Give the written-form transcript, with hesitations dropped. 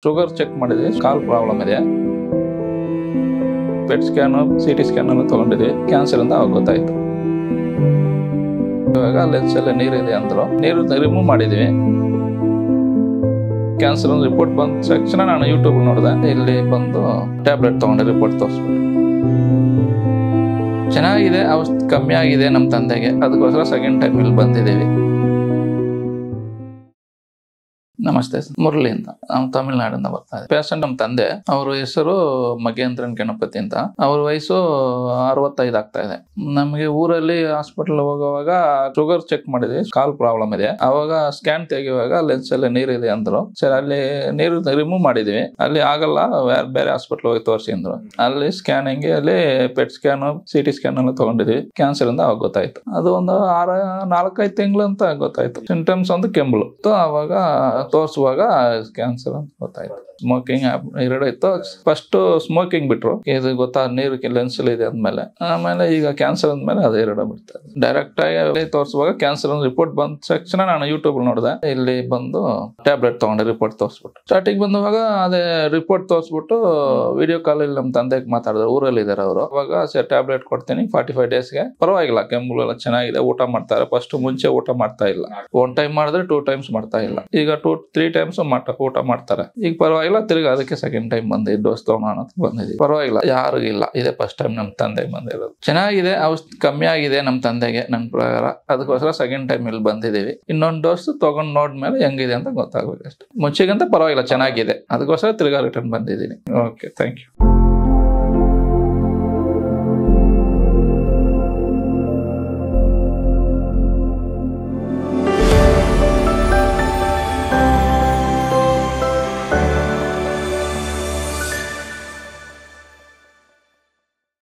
Sugar check ಮಾಡಿದ್ವಿ, ಕಾಲ್ problem ಇದೆ. Pet scan, CT scan ಎಲ್ಲ ತಗೊಂಡಿದ್ವಿ. ಕ್ಯಾನ್ಸರ್ ಅಂತ ಅವಾಗ ಗೊತ್ತಾಯ್ತು. ಇವಾಗ ಲೆನ್ಸ್ ಎಲ್ಲ ನೀರಿದೆ ಅಂದ್ರು, ನೀರು ರಿಮೂವ್ ಮಾಡಿದ್ವಿ. ಕ್ಯಾನ್ಸರ್ ರಿಪೋರ್ಟ್ ಬಂದ ತಕ್ಷಣ ನಾನು ಯೂಟ್ಯೂಬ್ ನೋಡಿದೆ. ಇಲ್ಲಿ ಬಂದು ಟ್ಯಾಬ್ಲೆಟ್ ತಗೊಂಡೆ, ರಿಪೋರ್ಟ್ ತೋರಿಸ್ಬಿಟ್ಟು ಚೆನ್ನಾಗಿದೆ, ಔಷಧಿ ಕಮ್ಮಿ ಆಗಿದೆ ನಮ್ಮ ತಂದೆಗೆ. ಅದಕ್ಕೋಸ್ಕರ ಸೆಕೆಂಡ್ ಟೈಮ್ ಇಲ್ಲಿ ಬಂದಿದ್ದೀವಿ. ನಮಸ್ತೆ, ಮುರಳಿ ಅಂತ. ನಾವು ತಮಿಳ್ನಾಡಿಂದ ಬರ್ತಾ ಇದ್ದೀವಿ. ಪೇಷಂಟ್ ನಮ್ಮ ತಂದೆ, ಅವ್ರ ಹೆಸರು ಮಗೇಂದ್ರನ್ ಗಣಪತಿ ಅಂತ. ಅವ್ರ ವಯಸ್ಸು 65 ಆಗ್ತಾ ಇದೆ. ನಮಗೆ ಊರಲ್ಲಿ ಹಾಸ್ಪಿಟಲ್ ಹೋಗುವಾಗ ಶುಗರ್ ಚೆಕ್ ಮಾಡಿದ್ವಿ, ಕಾಲ್ ಪ್ರಾಬ್ಲಮ್ ಇದೆ. ಅವಾಗ ಸ್ಕ್ಯಾನ್ ತೆಗೆಯುವಾಗ ಲೆನ್ಸ್ ಎಲ್ಲ ನೀರಿದೆ ಅಂದ್ರು. ಸರಿ, ಅಲ್ಲಿ ನೀರು ರಿಮೂವ್ ಮಾಡಿದ್ವಿ. ಅಲ್ಲಿ ಆಗಲ್ಲ, ಬೇರೆ ಹಾಸ್ಪಿಟಲ್ ಹೋಗಿ ತೋರಿಸಿ ಅಂದ್ರು. ಅಲ್ಲಿ ಸ್ಕ್ಯಾನಿಂಗ್ ಅಲ್ಲಿ ಪೆಟ್ ಸ್ಕ್ಯಾನ್, CT ಸ್ಕ್ಯಾನ್ ಎಲ್ಲ ತಗೊಂಡಿದ್ವಿ. ಕ್ಯಾನ್ಸರ್ ಅಂತ ಅವಾಗ ಗೊತ್ತಾಯ್ತು. ಅದು ಒಂದು 4-5 ತಿಂಗಳು ಅಂತ ಗೊತ್ತಾಯ್ತು. ಸಿಂಟಮ್ಸ್ ಒಂದು ಕೆಂಬಳು. ಅವಾಗ ತೋರಿಸುವಾಗ ಕ್ಯಾನ್ಸರ್ ಅಂತ ಗೊತ್ತಾಯ್ತು. ಸ್ಮೋಕಿಂಗ್ 2 ಇತ್ತು. ಫಸ್ಟ್ ಸ್ಮೋಕಿಂಗ್ ಬಿಟ್ರು, ಇದು ಗೊತ್ತಾ ನೀರು ಲೆನ್ಸ್ ಇದೆ ಅಂದ್ಮೇಲೆ. ಆಮೇಲೆ ಈಗ ಕ್ಯಾನ್ಸರ್ ಅಂದ್ಮೇಲೆ ಅದು 2 ಬಿಡ್ತಾರೆ. ಡೈರೆಕ್ಟ್ ಆಗಿ ತೋರಿಸುವಾಗ ಕ್ಯಾನ್ಸರ್ ರಿಪೋರ್ಟ್ ಬಂದ ತಕ್ಷಣ ನಾನು ಯೂಟ್ಯೂಬ್ ನೋಡಿದೆ. ಇಲ್ಲಿ ಬಂದು ಟ್ಯಾಬ್ಲೆಟ್ ತಗೊಂಡೆ, ರಿಪೋರ್ಟ್ ತೋರಿಸ್ಬಿಟ್ಟು. ಸ್ಟಾರ್ಟಿಂಗ್ ಬಂದುವಾಗ ಅದೇ ರಿಪೋರ್ಟ್ ತೋರಿಸ್ಬಿಟ್ಟು ವಿಡಿಯೋ ಕಾಲ್ ಅಲ್ಲಿ ನಮ್ಮ ತಂದೆಗೆ ಮಾತಾಡಿದ್ರು. ಊರಲ್ಲಿ ಇದಾರೆ ಅವರು. ಅವಾಗ ಟ್ಯಾಬ್ಲೆಟ್ ಕೊಡ್ತೀನಿ 45 ಡೇಸ್ಗೆ, ಪರವಾಗಿಲ್ಲ, ಕೆಮ್ಮು ಎಲ್ಲ ಚೆನ್ನಾಗಿದೆ, ಊಟ ಮಾಡ್ತಾರೆ. ಫಸ್ಟ್ ಮುಂಚೆ ಊಟ ಮಾಡ್ತಾ ಇಲ್ಲ, 1 ಟೈಮ್ ಮಾಡಿದ್ರೆ 2 ಟೈಮ್ಸ್ ಮಾಡ್ತಾ ಇಲ್ಲ. ಈಗ 2-3 ಟೈಮ್ಸ್ ಊಟ ಮಾಡ್ತಾರೆ. ಈಗ ಪರವಾಗಿಲ್ಲ. ತಿರ್ಗಿ ಅದಕ್ಕೆ ಸೆಕೆಂಡ್ ಟೈಮ್ ಬಂದಿದ್ದು, ಡೋಸ್ ತಗೋಣ ಬಂದಿದ್ದೀವಿ. ಪರವಾಗಿಲ್ಲ, ಯಾರಿಗಿಲ್ಲ. ಇದೇ ಫಸ್ಟ್ ಟೈಮ್ ನಮ್ಮ ತಂದೆಗೆ ಬಂದಿರೋದು. ಚೆನ್ನಾಗಿದೆ, ಔಷಧಿ ಕಮ್ಮಿ ಆಗಿದೆ ನಮ್ಮ ತಂದೆಗೆ ನನ್ನ ಪ್ರಕಾರ. ಅದಕ್ಕೋಸ್ಕರ ಸೆಕೆಂಡ್ ಟೈಮ್ ಇಲ್ಲಿ ಬಂದಿದ್ದೀವಿ. ಇನ್ನೊಂದು ಡೋಸ್ ತಗೊಂಡ್ ನೋಡ್ಮೇಲೆ ಹೆಂಗಿದೆ ಅಂತ ಗೊತ್ತಾಗ್ಬೇಕು ಅಷ್ಟೇ. ಮುಂಚೆಗಂತ ಪರವಾಗಿಲ್ಲ, ಚೆನ್ನಾಗಿದೆ. ಅದಕ್ಕೋಸ್ಕರ ತಿರ್ಗಾ ರಿಟರ್ನ್ ಬಂದಿದ್ದೀನಿ. Okay, thank you.